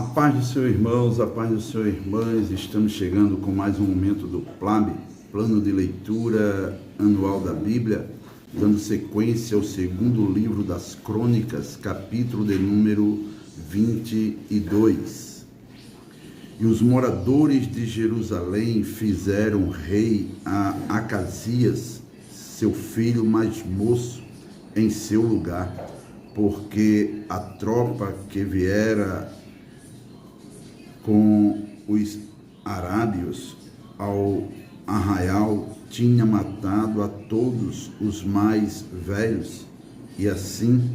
A paz do Senhor, irmãos, a paz do Senhor, irmãs. Estamos chegando com mais um momento do PLAB, Plano de Leitura Anual da Bíblia, dando sequência ao segundo livro das Crônicas, capítulo de número 22. E os moradores de Jerusalém fizeram rei a Acasias, seu filho mais moço, em seu lugar, porque a tropa que viera com os arábios ao arraial tinha matado a todos os mais velhos, e assim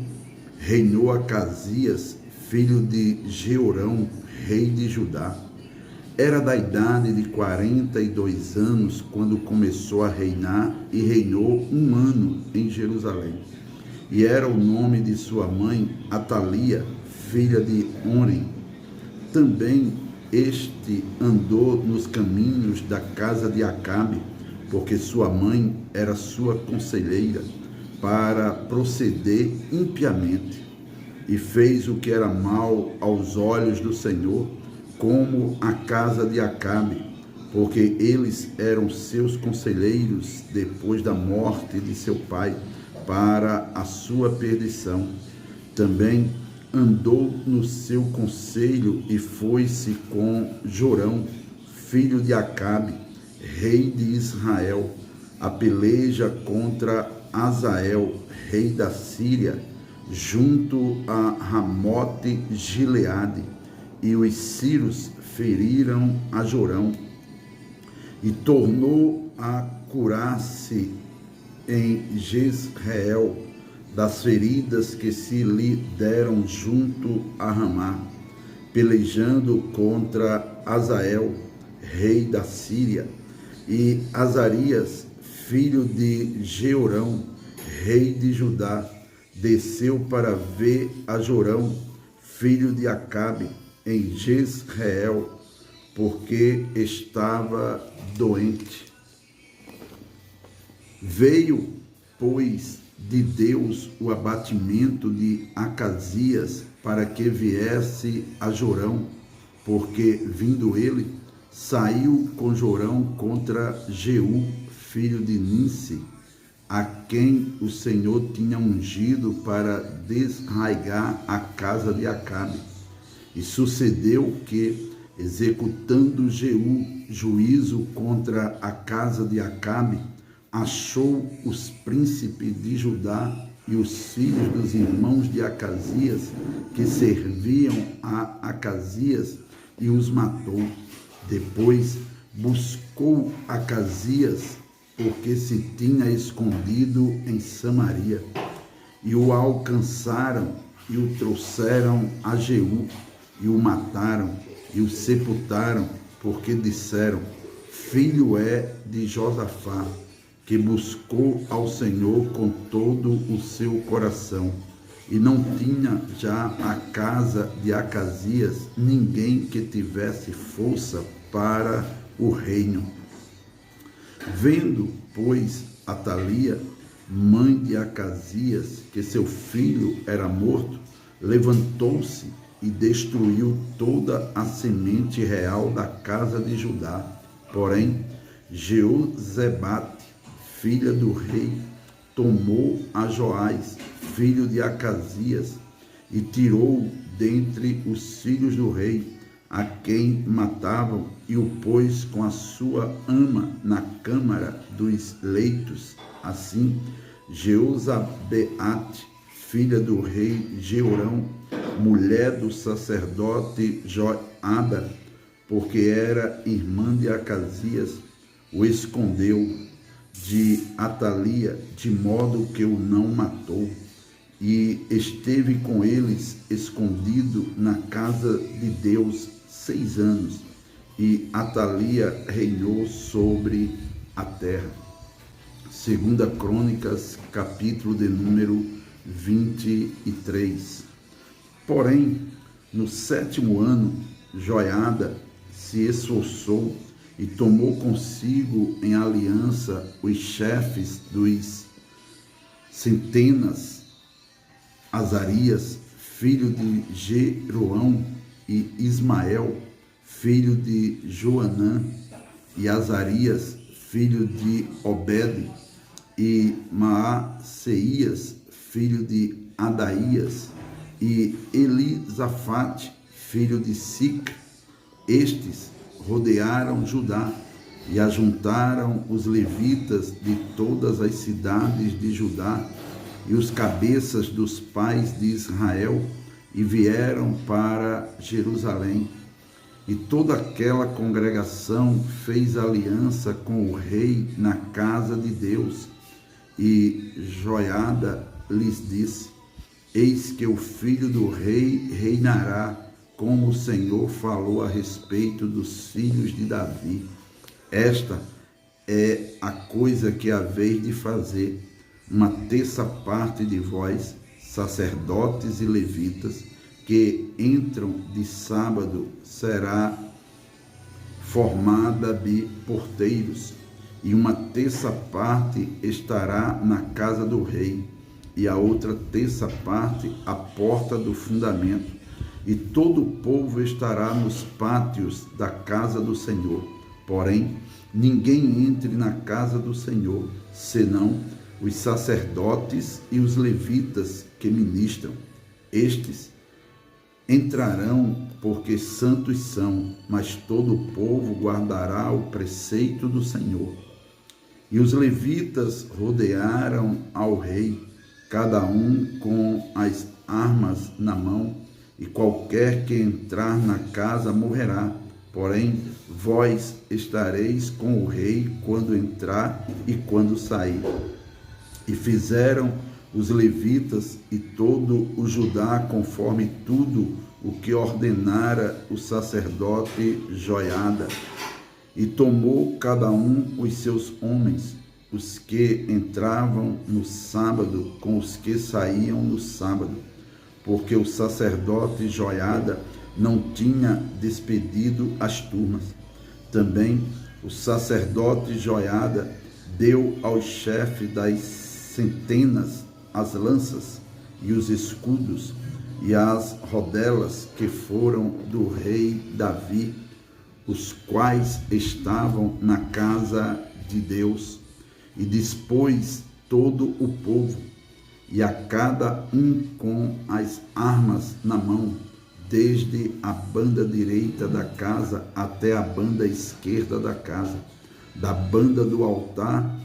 reinou Acasias, filho de Jeorão, rei de Judá. Era da idade de 42 anos quando começou a reinar, e reinou 1 ano em Jerusalém. E era o nome de sua mãe Atalia, filha de Onri. Também este andou nos caminhos da casa de Acabe, porque sua mãe era sua conselheira, para proceder impiamente, e fez o que era mal aos olhos do Senhor, como a casa de Acabe, porque eles eram seus conselheiros depois da morte de seu pai, para a sua perdição. Também andou no seu conselho e foi-se com Jorão, filho de Acabe, rei de Israel, a peleja contra Azael, rei da Síria, junto a Ramote Gileade, e os sírios feriram a Jorão, e tornou a curar-se em Jezreel das feridas que se lhe deram junto a Ramá, pelejando contra Azael, rei da Síria, e Azarias, filho de Jeorão, rei de Judá, desceu para ver a Jorão, filho de Acabe, em Jezreel, porque estava doente. Veio, pois, de Deus o abatimento de Acasias, para que viesse a Jorão, porque, vindo ele, saiu com Jorão contra Jeú, filho de Ninsi, a quem o Senhor tinha ungido para desarraigar a casa de Acabe. E sucedeu que, executando Jeú juízo contra a casa de Acabe, achou os príncipes de Judá e os filhos dos irmãos de Acasias, que serviam a Acasias, e os matou. Depois buscou Acasias, porque se tinha escondido em Samaria, e o alcançaram e o trouxeram a Jeú, e o mataram e o sepultaram, porque disseram: filho é de Josafá, que buscou ao Senhor com todo o seu coração, e não tinha já a casa de Acasias ninguém que tivesse força para o reino. Vendo, pois, Atalia, mãe de Acasias, que seu filho era morto, levantou-se e destruiu toda a semente real da casa de Judá. Porém, Jeozebate, filha do rei, tomou a Joás, filho de Acasias, e tirou dentre os filhos do rei, a quem matavam, e o pôs com a sua ama na câmara dos leitos. Assim, Jeozabeate, filha do rei Jeorão, mulher do sacerdote Joada, porque era irmã de Acasias, o escondeu de Atalia, de modo que o não matou, e esteve com eles escondido na casa de Deus 6 anos, e Atalia reinou sobre a terra. 2 Crônicas, capítulo de número 23. Porém, no 7º ano, Joiada se esforçou e tomou consigo em aliança os chefes dos centenas, Azarias, filho de Jeroão, e Ismael, filho de Joanã, e Azarias, filho de Obed, e Maaseias, filho de Adaías, e Elisafate, filho de Sic. Estes rodearam Judá e ajuntaram os levitas de todas as cidades de Judá e os cabeças dos pais de Israel, e vieram para Jerusalém. E toda aquela congregação fez aliança com o rei na casa de Deus. E Joiada lhes disse: eis que o filho do rei reinará, como o Senhor falou a respeito dos filhos de Davi. Esta é a coisa que haveis de fazer: uma terça parte de vós, sacerdotes e levitas, que entram de sábado, será formada de porteiros, e uma terça parte estará na casa do rei, e a outra terça parte à porta do fundamento, e todo o povo estará nos pátios da casa do Senhor. Porém, ninguém entre na casa do Senhor, senão os sacerdotes e os levitas que ministram. Estes entrarão porque santos são, mas todo o povo guardará o preceito do Senhor. E os levitas rodearam ao rei, cada um com as armas na mão, e qualquer que entrar na casa morrerá. Porém, vós estareis com o rei quando entrar e quando sair. E fizeram os levitas e todo o Judá conforme tudo o que ordenara o sacerdote Joiada. E tomou cada um os seus homens, os que entravam no sábado com os que saíam no sábado, porque o sacerdote Joiada não tinha despedido as turmas. Também o sacerdote Joiada deu ao chefe das centenas as lanças e os escudos e as rodelas que foram do rei Davi, os quais estavam na casa de Deus, e dispôs todo o povo, e a cada um com as armas na mão, desde a banda direita da casa até a banda esquerda da casa, da banda do altar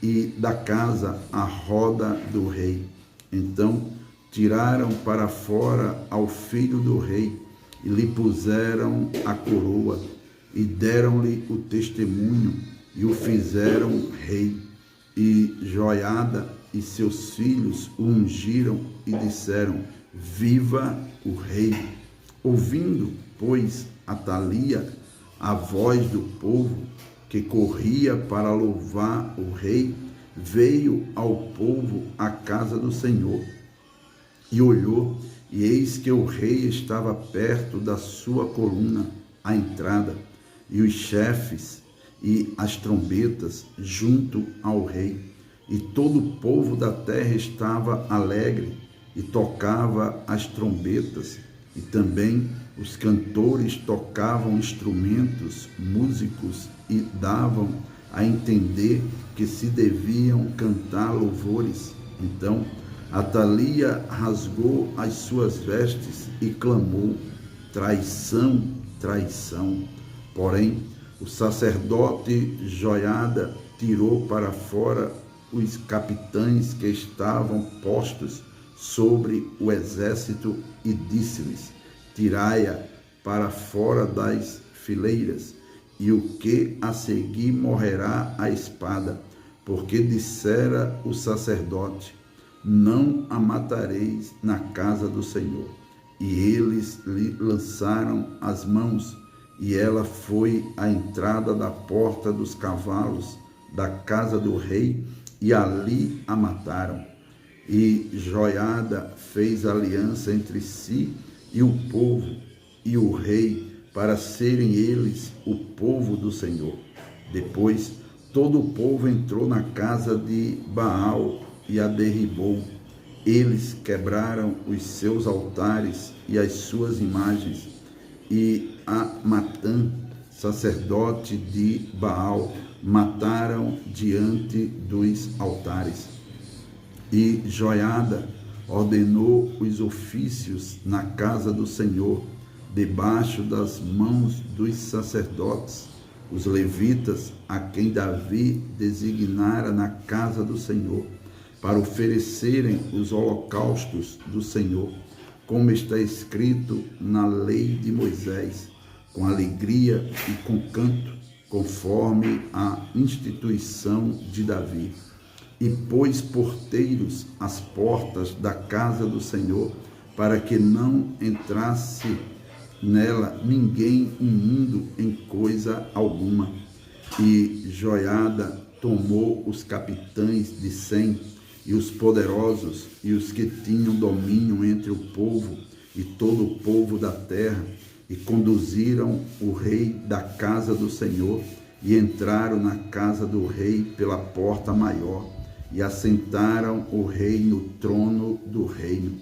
e da casa à roda do rei. Então tiraram para fora ao filho do rei e lhe puseram a coroa e deram-lhe o testemunho e o fizeram rei. E Joiada e seus filhos o ungiram e disseram: viva o rei! Ouvindo, pois, Atalia a voz do povo que corria para louvar o rei, veio ao povo à casa do Senhor e olhou, e eis que o rei estava perto da sua coluna, à entrada, e os chefes e as trombetas junto ao rei. E todo o povo da terra estava alegre e tocava as trombetas, e também os cantores tocavam instrumentos músicos e davam a entender que se deviam cantar louvores. Então Atalia rasgou as suas vestes e clamou: traição, traição. Porém, o sacerdote Joiada tirou para fora os capitães que estavam postos sobre o exército e disse-lhes: tirai-a para fora das fileiras, e o que a seguir morrerá à espada, porque dissera o sacerdote: não a matareis na casa do Senhor. E eles lhe lançaram as mãos, e ela foi à entrada da porta dos cavalos da casa do rei, e ali a mataram. E Joiada fez aliança entre si e o povo e o rei, para serem eles o povo do Senhor. Depois todo o povo entrou na casa de Baal e a derribou. Eles quebraram os seus altares e as suas imagens, e a Matã, sacerdote de Baal, mataram diante dos altares. E Joiada ordenou os ofícios na casa do Senhor, debaixo das mãos dos sacerdotes, os levitas, a quem Davi designara na casa do Senhor, para oferecerem os holocaustos do Senhor, como está escrito na lei de Moisés, com alegria e com canto, conforme a instituição de Davi. E pôs porteiros às portas da casa do Senhor, para que não entrasse nela ninguém imundo em coisa alguma. E Joiada tomou os capitães de 100 e os poderosos e os que tinham domínio entre o povo e todo o povo da terra, e conduziram o rei da casa do Senhor, e entraram na casa do rei pela porta maior, e assentaram o rei no trono do reino.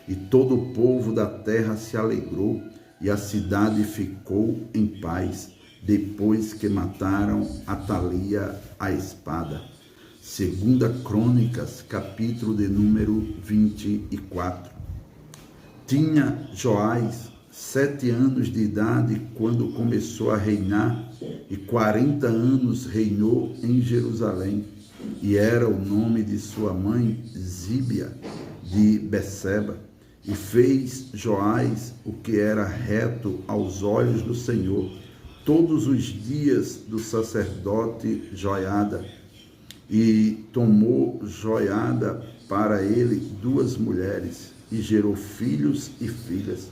E todo o povo da terra se alegrou, e a cidade ficou em paz, depois que mataram Atalia à espada. Segunda Crônicas, capítulo de número 24. Tinha Joás 7 anos de idade quando começou a reinar, e 40 anos reinou em Jerusalém. E era o nome de sua mãe Zíbia de Beceba. E fez Joás o que era reto aos olhos do Senhor todos os dias do sacerdote Joiada. E tomou Joiada para ele 2 mulheres, e gerou filhos e filhas.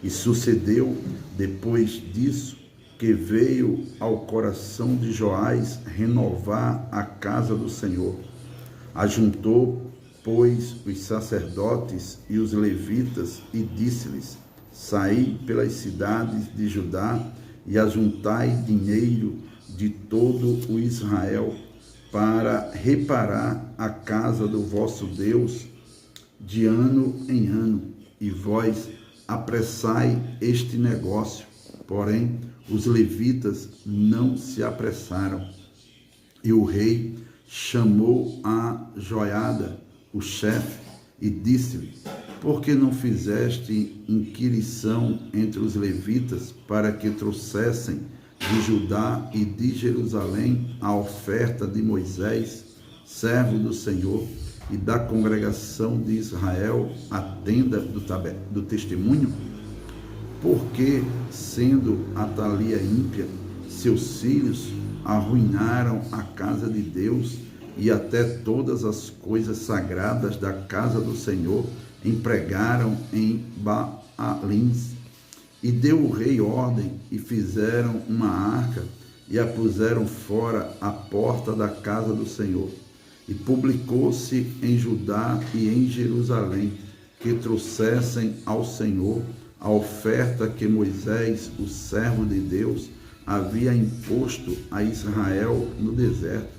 E sucedeu, depois disso, que veio ao coração de Joás renovar a casa do Senhor. Ajuntou, pois, os sacerdotes e os levitas, e disse-lhes: saí pelas cidades de Judá, e ajuntai dinheiro de todo o Israel, para reparar a casa do vosso Deus de ano em ano, e vós apressai este negócio. Porém, os levitas não se apressaram. E o rei chamou a Joiada, o chefe, e disse-lhe: por que não fizeste inquirição entre os levitas, para que trouxessem de Judá e de Jerusalém a oferta de Moisés, servo do Senhor, e da congregação de Israel, a tenda do testemunho? Porque, sendo Atalia ímpia, seus filhos arruinaram a casa de Deus, e até todas as coisas sagradas da casa do Senhor empregaram em Baalins. E deu o rei ordem, e fizeram uma arca, e a puseram fora à porta da casa do Senhor. E publicou-se em Judá e em Jerusalém que trouxessem ao Senhor a oferta que Moisés, o servo de Deus, havia imposto a Israel no deserto.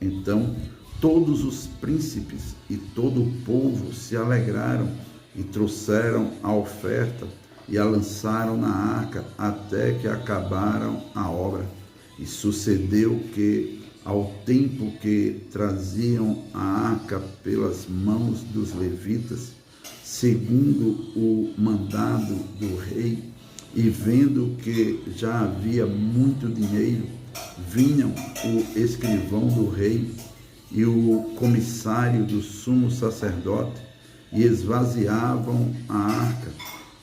Então todos os príncipes e todo o povo se alegraram, e trouxeram a oferta, e a lançaram na arca, até que acabaram a obra. E sucedeu que, ao tempo que traziam a arca pelas mãos dos levitas, segundo o mandado do rei, e vendo que já havia muito dinheiro, vinham o escrivão do rei e o comissário do sumo sacerdote, e esvaziavam a arca,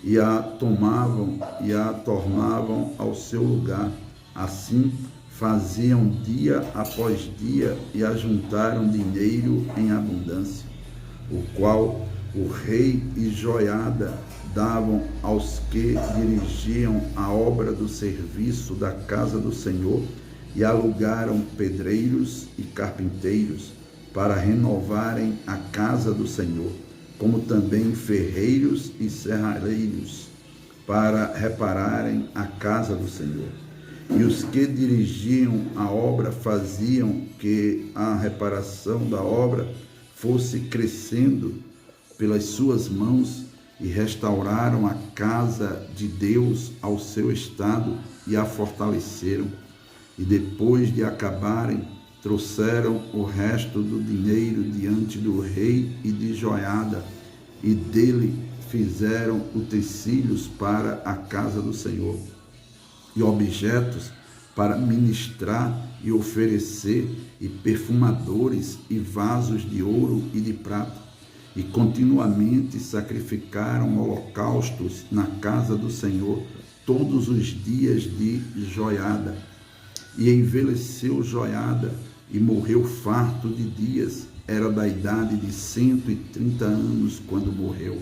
e a tomavam e a tornavam ao seu lugar. Assim faziam dia após dia, e ajuntaram dinheiro em abundância, o qual o rei e Joiada davam aos que dirigiam a obra do serviço da casa do Senhor, e alugaram pedreiros e carpinteiros para renovarem a casa do Senhor, como também ferreiros e serrareiros para repararem a casa do Senhor. E os que dirigiam a obra faziam que a reparação da obra fosse crescendo pelas suas mãos, e restauraram a casa de Deus ao seu estado e a fortaleceram. E depois de acabarem, trouxeram o resto do dinheiro diante do rei e de Joiada, e dele fizeram utensílios para a casa do Senhor, e objetos para ministrar e oferecer, e perfumadores e vasos de ouro e de prata. E continuamente sacrificaram holocaustos na casa do Senhor todos os dias de Joiada. E envelheceu Joiada e morreu farto de dias, era da idade de 130 anos quando morreu.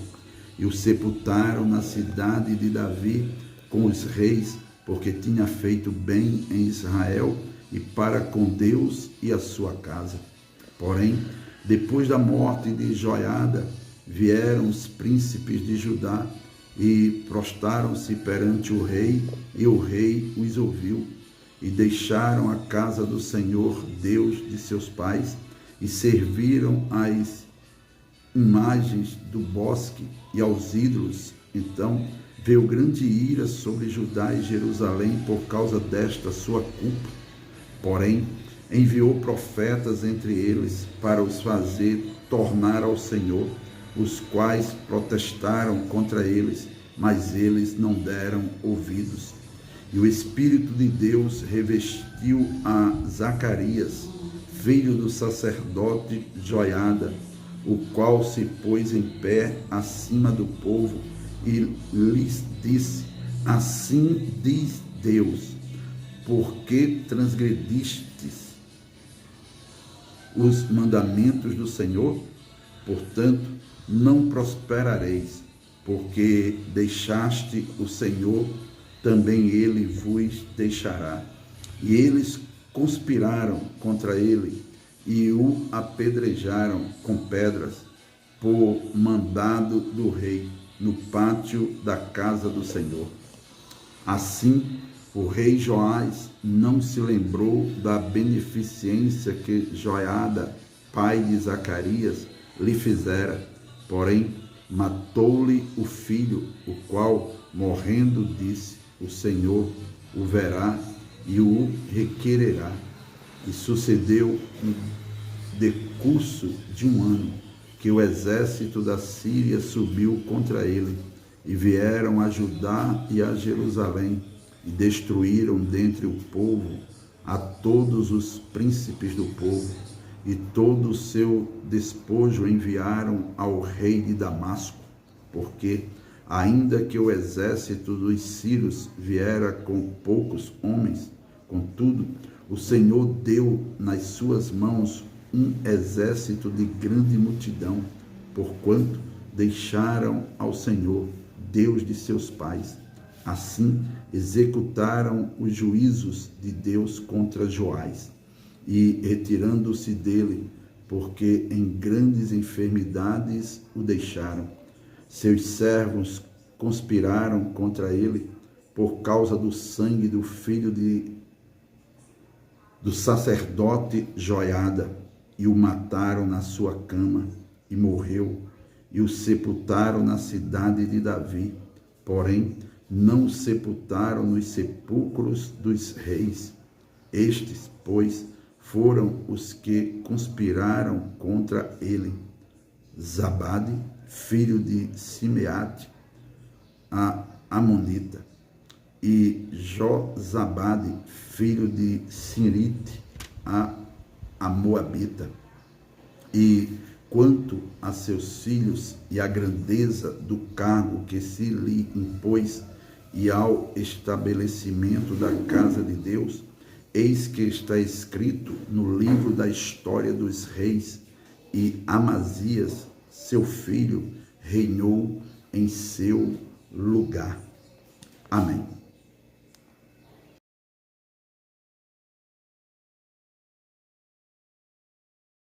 E o sepultaram na cidade de Davi com os reis, porque tinha feito bem em Israel e para com Deus e a sua casa. Porém, depois da morte de Joiada, vieram os príncipes de Judá e prostaram-se perante o rei, e o rei os ouviu. E deixaram a casa do Senhor, Deus de seus pais, e serviram às imagens do bosque e aos ídolos. Então veio grande ira sobre Judá e Jerusalém por causa desta sua culpa. Porém, enviou profetas entre eles para os fazer tornar ao Senhor, os quais protestaram contra eles, mas eles não deram ouvidos. E o Espírito de Deus revestiu a Zacarias, filho do sacerdote Joiada, o qual se pôs em pé acima do povo e lhes disse: assim diz Deus, porque transgredistes os mandamentos do Senhor? Portanto, não prosperareis, porque deixaste o Senhor, também ele vos deixará. E eles conspiraram contra ele e o apedrejaram com pedras por mandado do rei no pátio da casa do Senhor. Assim, o rei Joás não se lembrou da beneficência que Joiada, pai de Zacarias, lhe fizera, porém matou-lhe o filho, o qual, morrendo, disse: o Senhor o verá e o requererá. E sucedeu no decurso de um ano que o exército da Síria subiu contra ele, e vieram a Judá e a Jerusalém, e destruíram dentre o povo a todos os príncipes do povo, e todo o seu despojo enviaram ao rei de Damasco, porque, ainda que o exército dos sírios viera com poucos homens, contudo, o Senhor deu nas suas mãos um exército de grande multidão, porquanto deixaram ao Senhor, Deus de seus pais. Assim, executaram os juízos de Deus contra Joás, e retirando-se dele, porque em grandes enfermidades o deixaram. Seus servos conspiraram contra ele por causa do sangue do filho do sacerdote Joiada, e o mataram na sua cama, e morreu, e o sepultaram na cidade de Davi. Porém, não o sepultaram nos sepulcros dos reis. Estes, pois, foram os que conspiraram contra ele: Zabade, filho de Simeate, a Amonita, e Jozabade, filho de Sirite, a Moabita. E quanto a seus filhos e à grandeza do cargo que se lhe impôs, e ao estabelecimento da casa de Deus, eis que está escrito no livro da história dos reis, e Amazias, seu filho, reinou em seu lugar. Amém.